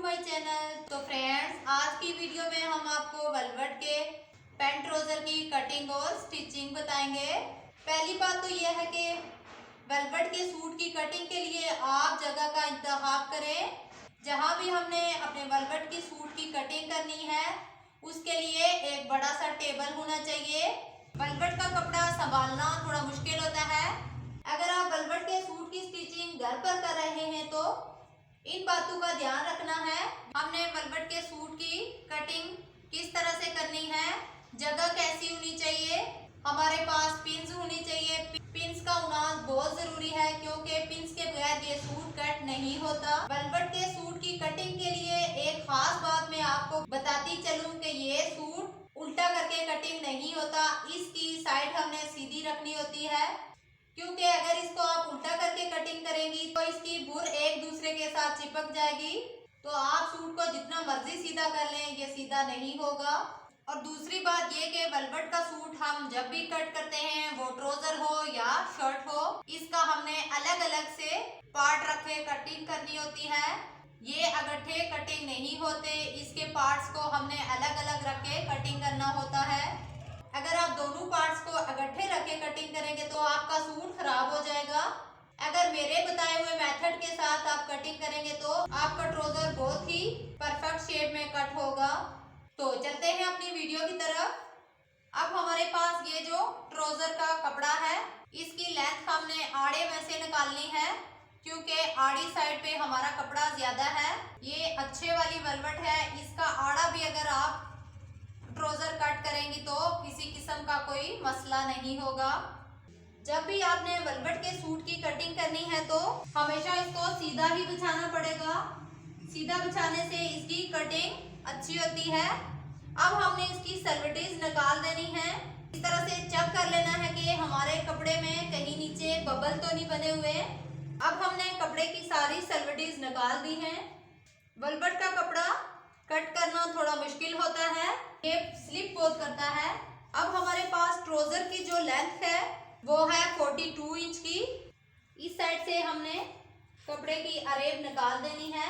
My channel. तो friends, आज की वीडियो में हम आपको वेलवेट के पैंट ट्राउजर की कटिंग और स्टिचिंग बताएंगे। पहली बात तो यह है कि वेलवेट के सूट की कटिंग के लिए आप जगह का इंतखाब करें। जहां भी हमने अपने वेलवेट की सूट की कटिंग करनी है उसके लिए एक बड़ा सा टेबल होना चाहिए। वेलवेट का कपड़ा संभालना थोड़ा मुश्किल होता है। अगर आप वेलवेट के सूट की स्टिचिंग घर पर कर रहे हैं तो इन बातों का ध्यान रखना है। हमने वेलवेट के सूट की कटिंग किस तरह से करनी है, जगह कैसी होनी चाहिए, हमारे पास पिन्स होनी चाहिए। पिन्स का होना बहुत जरूरी है क्योंकि पिन्स के बगैर ये सूट कट नहीं होता। वेलवेट के सूट की कटिंग के लिए एक खास बात मैं आपको बताती चलूं कि ये सूट उल्टा करके कटिंग नहीं होता। इसकी साइड हमने सीधी रखनी होती है क्योंकि अगर इसको आप उल्टा करके कटिंग करेंगी तो इसकी बुर एक दूसरे के साथ चिपक जाएगी। तो आप सूट को जितना मर्जी सीधा कर लें, ये सीधा नहीं होगा। और दूसरी बात ये कि वेलवेट का सूट हम जब भी कट करते हैं, वो ट्राउजर हो या शर्ट हो, इसका हमने अलग अलग से पार्ट रखे कटिंग करनी होती है। ये अगट्ठे कटिंग नहीं होते, इसके पार्ट्स को हमने अलग अलग रख के कटिंग करना होता है। अगर आप दोनों पार्ट्स को इकट्ठे रख के कटिंग करेंगे तो आपका सूट खराब हो जाएगा। अगर मेरे बताए हुए मेथड के साथ आप कटिंग करेंगे तो आपका ट्राउजर बहुत ही परफेक्ट शेप में कट होगा। तो चलते हैं अपनी वीडियो की तरफ। अब हमारे पास ये जो ट्राउजर का कपड़ा है, इसकी लेंथ हमने आड़े में से निकालनी है क्योंकि आड़ी साइड पे हमारा कपड़ा ज्यादा है। ये अच्छे वाली वेलवेट है, इसका आड़ा भी अगर आप ट्राउजर कट करेंगी तो किसी किस्म का कोई मसला नहीं होगा। जब भी आपने वेलवेट के सूट की कटिंग करनी है तो हमेशा इसको सीधा ही बिछाना पड़ेगा। सीधा बिछाने से इसकी कटिंग अच्छी होती है। अब हमने इसकी सलवटीज निकाल देनी है। इस तरह से चेक कर लेना है कि हमारे कपड़े में कहीं नीचे बबल तो नहीं बने हुए। अब हमने कपड़े की सारी सलवटीज निकाल दी हैं। वेलवेट का कपड़ा कट करना थोड़ा मुश्किल होता है, ये स्लिप बहुत करता है। अब हमारे पास ट्राउजर की जो लेंथ है वो है 42 इंच की। इस साइड से हमने कपड़े की अरेब निकाल देनी है।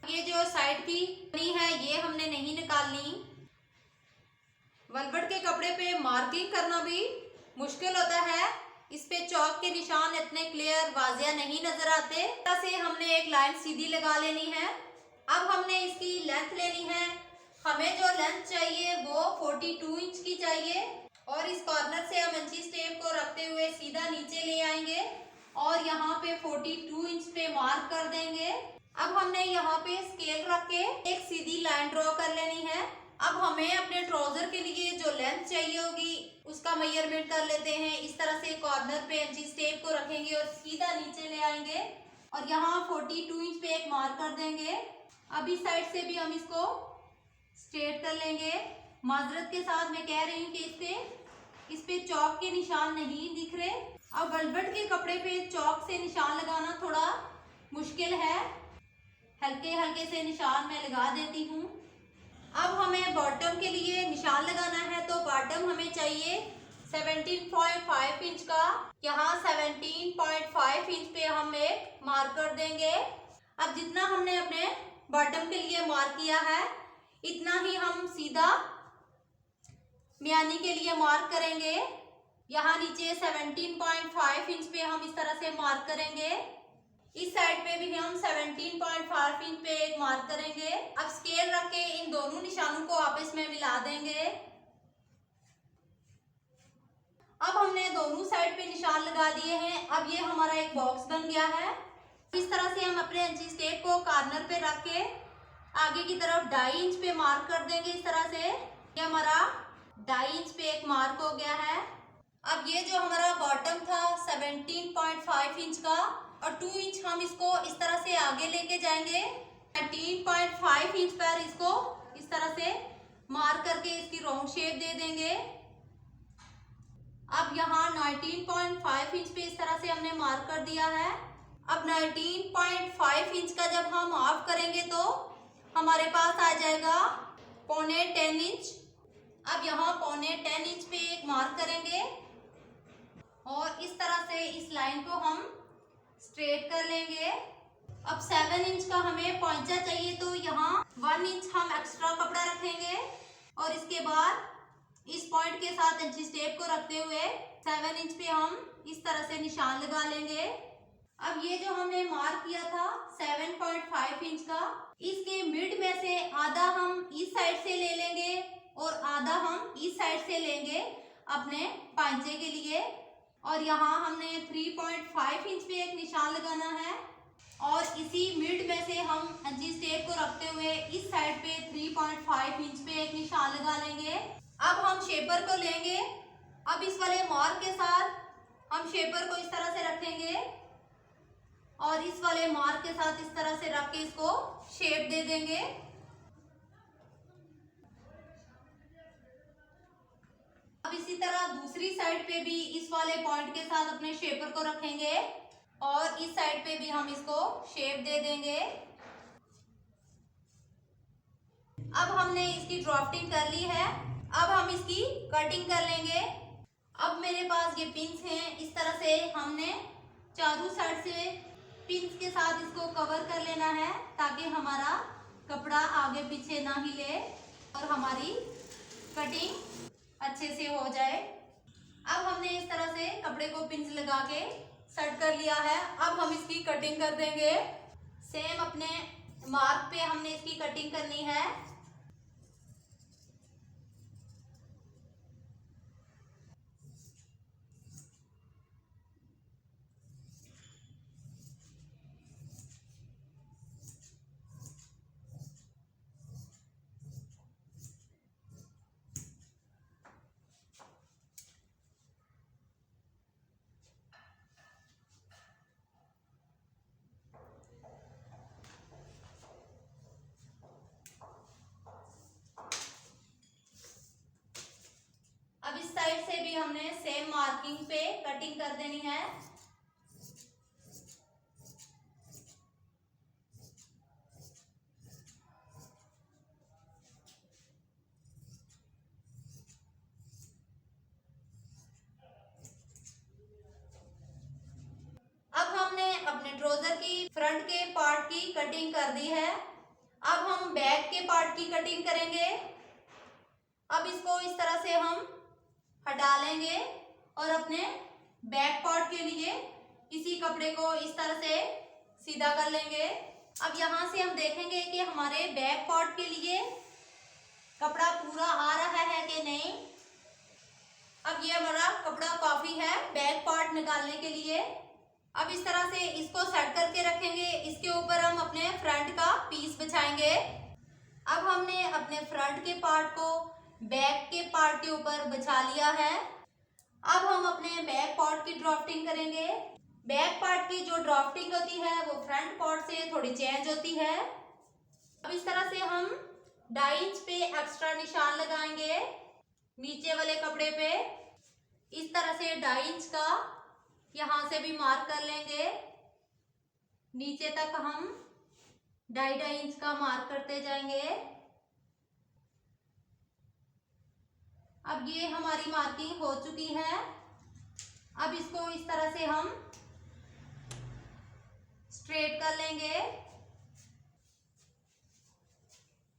ये जो साइड की बनी है ये हमने नहीं निकालनी। वेलवेट के कपड़े पे मार्किंग करना भी मुश्किल होता है, इस पे चौक के निशान इतने क्लियर वाजिया नहीं नजर आते। इस तरह से हमने एक लाइन सीधी लगा लेनी है। अब हमने इसकी लेंथ लेनी है। हमें जो लेंथ चाहिए वो 42 इंच की चाहिए और इस कॉर्नर से हम इंची टेप को रखते हुए सीधा नीचे ले आएंगे और यहाँ पे 42 इंच पे मार्क कर देंगे। अब हमने यहाँ पे स्केल रख के एक सीधी लाइन ड्रॉ कर लेनी है। अब हमें अपने ट्राउजर के लिए जो लेंथ चाहिए होगी उसका मेजरमेंट कर लेते हैं। इस तरह से कॉर्नर पे इंची टेप को रखेंगे और सीधा नीचे ले आएंगे और यहाँ 42 इंच पे एक मार्क कर देंगे। अब इस साइड से भी हम इसको स्ट्रेट कर लेंगे। माजरत के साथ मैं कह रही हूँ कि इस पे चौक के निशान नहीं दिख रहे। अब वेलवेट के कपड़े पे चौक से निशान लगाना थोड़ा मुश्किल है, हल्के हल्के से निशान मैं लगा देती हूँ। अब हमें बॉटम के लिए निशान लगाना है तो बॉटम हमें चाहिए 17.5 इंच का। यहाँ 17.5 इंच पे हम एक मार्कर देंगे। अब जितना हमने अपने बॉटम के लिए मार्क किया है इतना ही हम सीधा मियानी के लिए मार्क करेंगे। यहाँ नीचे 17.5 इंच पे हम इस तरह से मार्क करेंगे। इस साइड पे भी हम 17.5 इंच पे एक मार्क करेंगे। अब स्केल रख के इन दोनों निशानों को आपस में मिला देंगे। अब हमने दोनों साइड पे निशान लगा दिए हैं। अब ये हमारा एक बॉक्स बन गया है। इस तरह से हम अपने इंची टेप को कॉर्नर पे रख के आगे की तरफ 2.5 इंच पे मार्क कर देंगे। इस तरह से ये हमारा 2.5 इंच पे एक मार्क हो गया है। अब ये जो हमारा बॉटम था 17.5 इंच का और 2 इंच हम इसको इस तरह से आगे लेके जाएंगे। 19.5 इंच पर इसको इस तरह से मार्क करके इसकी राउंड शेप दे देंगे। अब यहाँ 19.5 इंच पे इस तरह से हमने मार्क कर दिया है। अब 19.5 इंच का जब हम ऑफ करेंगे तो हमारे पास आ जाएगा 9.25 इंच। अब यहाँ 9.25 इंच पे एक मार्क करेंगे और इस तरह से इस लाइन को हम स्ट्रेट कर लेंगे। अब 7 इंच का हमें पॉइंचा चाहिए तो यहाँ 1 इंच हम एक्स्ट्रा कपड़ा रखेंगे और इसके बाद इस पॉइंट के साथ इंची टेप को रखते हुए 7 इंच पे हम इस तरह से निशान लगा लेंगे। अब ये जो हमने मार्क किया था 7.5 इंच का, इसके मिड में से आधा हम इस साइड से ले लेंगे और आधा हम इस साइड से लेंगे अपने पांचे के लिए। और यहाँ हमने 3.5 इंच पे एक निशान लगाना है और इसी मिड में से हम इंची टेप को रखते हुए इस साइड पे 3.5 इंच पे एक निशान लगा लेंगे। अब हम शेपर को लेंगे। अब इस वाले मार्क के साथ हम शेपर को इस तरह से रखेंगे और इस वाले मार्क के साथ इस तरह से रख के इसको शेप दे देंगे। अब इसी तरह दूसरी साइड पे भी इस वाले पॉइंट के साथ अपने शेपर को रखेंगे और इस साइड पे भी हम इसको शेप दे देंगे। अब हमने इसकी ड्राफ्टिंग कर ली है, अब हम इसकी कटिंग कर लेंगे। अब मेरे पास ये पिंस हैं, इस तरह से हमने चारों साइड से पिंस के साथ इसको कवर कर लेना है ताकि हमारा कपड़ा आगे पीछे ना हिले और हमारी कटिंग अच्छे से हो जाए। अब हमने इस तरह से कपड़े को पिंस लगा के सेट कर लिया है। अब हम इसकी कटिंग कर देंगे। सेम अपने मार्क पे हमने इसकी कटिंग करनी है। अब इस साइड से भी हमने सेम मार्किंग पे कटिंग कर देनी है। अब हमने अपने ट्राउजर की फ्रंट के पार्ट की कटिंग कर दी है। अब हम बैक के पार्ट की कटिंग करेंगे। अब इसको इस तरह से हम हटा लेंगे और अपने बैक पार्ट के लिए इसी कपड़े को इस तरह से सीधा कर लेंगे। अब यहाँ से हम देखेंगे कि हमारे बैक पार्ट के लिए कपड़ा पूरा आ रहा है कि नहीं। अब ये हमारा कपड़ा काफी है बैक पार्ट निकालने के लिए। अब इस तरह से इसको सेट करके रखेंगे। इसके ऊपर हम अपने फ्रंट का पीस बिछाएंगे। अब हमने अपने फ्रंट के पार्ट को बैक के पार्ट के ऊपर बिछा लिया है। अब हम अपने बैक पार्ट की ड्राफ्टिंग करेंगे। बैक पार्ट की जो ड्राफ्टिंग होती है वो फ्रंट पार्ट से थोड़ी चेंज होती है। अब इस तरह से हम 2.5 इंच पे एक्स्ट्रा निशान लगाएंगे नीचे वाले कपड़े पे। इस तरह से 2.5 इंच का यहाँ से भी मार्क कर लेंगे। नीचे तक हम 2.5 इंच का मार्क करते जाएंगे। अब ये हमारी मार्किंग हो चुकी है। अब इसको इस तरह से हम स्ट्रेट कर लेंगे।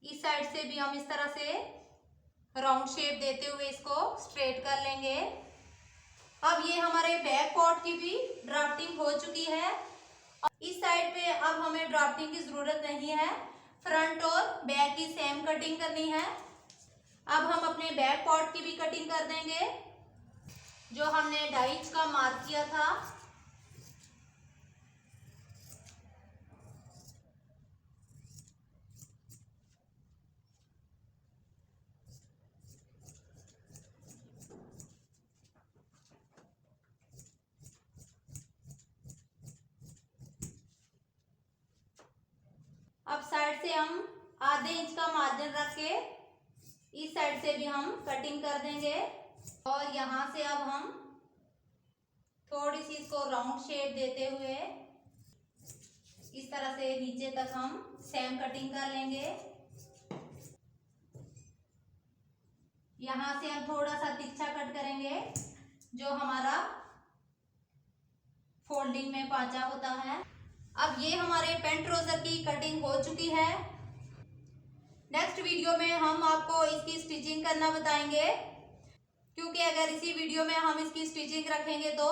इस साइड से भी हम इस तरह से राउंड शेप देते हुए इसको स्ट्रेट कर लेंगे। अब ये हमारे बैक पार्ट की भी ड्राफ्टिंग हो चुकी है। इस साइड पे अब हमें ड्राफ्टिंग की जरूरत नहीं है, फ्रंट और बैक की सेम कटिंग करनी है। अब हम अपने बैक पार्ट की भी कटिंग कर देंगे जो हमने 2.5 इंच का मार्क किया था। अब साइड से हम आधे इंच का मार्जिन रख के इस साइड से भी हम कटिंग कर देंगे और यहाँ से अब हम थोड़ी सी इसको राउंड शेप देते हुए इस तरह से नीचे तक हम सेम कटिंग कर लेंगे। यहाँ से हम थोड़ा सा तिरछा कट करेंगे जो हमारा फोल्डिंग में पांचा होता है। अब ये हमारे पैंट ट्राउजर की कटिंग हो चुकी है। नेक्स्ट वीडियो में हम आपको इसकी स्टिचिंग करना बताएंगे, क्योंकि अगर इसी वीडियो में हम इसकी स्टिचिंग रखेंगे तो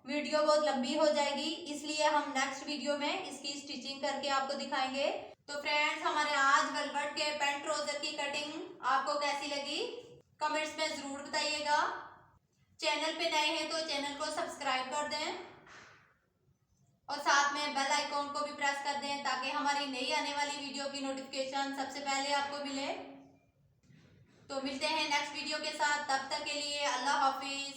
वीडियो बहुत लंबी हो जाएगी, इसलिए हम नेक्स्ट वीडियो में इसकी स्टिचिंग करके आपको दिखाएंगे। तो फ्रेंड्स, हमारे आज वेलवेट के पैंट ट्राउजर की कटिंग आपको कैसी लगी कमेंट्स में जरूर बताइएगा। चैनल पे नए हैं तो चैनल को सब्सक्राइब कर दें और साथ में बेल आइकॉन को भी प्रेस कर दें ताकि हमारी नई आने वाली वीडियो की नोटिफिकेशन सबसे पहले आपको मिले। तो मिलते हैं नेक्स्ट वीडियो के साथ, तब तक के लिए अल्लाह हाफिज।